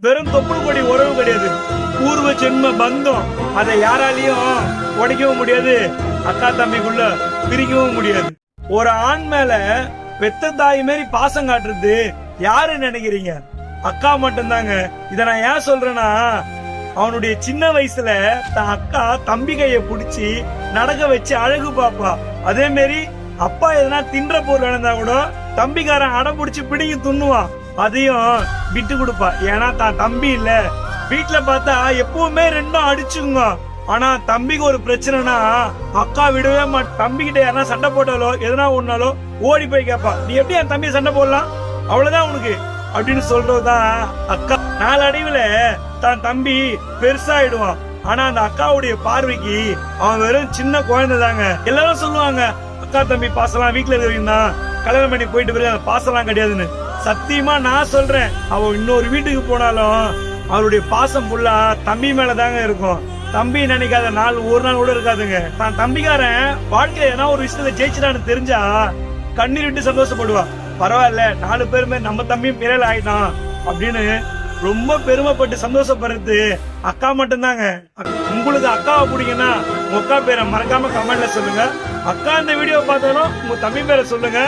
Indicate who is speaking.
Speaker 1: வெறும் தொப்புள் கொடி உறவு கிடையாது, பூர்வ ஜென்ம பந்தம். அதை யாராலையும் உடைக்கவும் முடியாது, அக்கா தம்பிக்குள்ள பிரிக்கவும் முடியாது. ஒரு ஆண் மேல பெத்த தாய் மாரி பாசம் காட்டுறது யாரு நினைக்கிறீங்க? அக்கா மட்டும்தாங்க. இத நான் ஏன் சொல்றேன்னா, அவனுடைய சின்ன வயசுல தன் அக்கா தம்பி கைய புடிச்சு நடக்க வச்சு அழகு பாப்பா. அதே மாதிரி அப்பா எதனா தின்ற பொருள் இருந்தா கூட தம்பிக்காரன் அடம் பிடிச்சு பிடிங்கி துண்ணுவான், அதையும் விட்டு கொடுப்பா. ஏன்னா தான் தம்பி இல்ல. வீட்டுல பார்த்தா எப்பவுமே ரெண்டும் அடிச்சுங்க. ஆனா தம்பிக்கு ஒரு பிரச்சனைனா அக்கா விடவே மாட்டா. தம்பி கிட்ட யாரா சண்டை போட்டாலோ எதனா ஒன்னாலோ ஓடி போய் கேப்பா, நீ எப்படி என் தம்பி சண்டை போடலாம், அவ்வளவுதான் உனக்கு அப்படின்னு சொல்றதுதான் அக்கா. நாளடைவுல தான் தம்பி பெருசாயிடுவான். ஆனா அந்த அக்காவுடைய பார்வைக்கு அவன் வெறும் சின்ன குழந்தை தாங்க. எல்லாரும் சொல்லுவாங்க அக்கா தம்பி பாசலாம் வீட்டுல இருக்கிறீங்கன்னா கல்யாணம் பண்ணி போயிட்டு பிறகு அந்த பாசலாம் கிடையாதுன்னு. சத்தியமா நான் சொல்றேன், அவன் இன்னொரு வீட்டுக்கு போனாலும் அவருடைய பாசம் ஃபுல்லா தம்பி மேலதாங்க இருக்கும். தம்பி நினைக்காத நாள் ஒரு நாள் கூட இருக்காதுங்க. தான் தம்பிக்காரன் வாழ்க்கையில ஏன்னா ஒரு விஷயத்துல ஜெயிச்சிட்டான்னு தெரிஞ்சா கண்ணீர் விட்டு சந்தோஷப்படுவா. பரவாயில்ல, 4 பேருமே நம்ம தம்பியும் பிறல் ஆயிட்டான் அப்படின்னு ரொம்ப பெருமைப்பட்டு சந்தோஷப்படுறது அக்கா மட்டும்தாங்க. உங்களுக்கு அக்காவை பிடிக்குன்னா உங்க அக்கா பேரை மறக்காம கமெண்ட்ல சொல்லுங்க. அக்கா இந்த வீடியோ பார்த்தாலும் உங்க தம்பி பேரை சொல்லுங்க.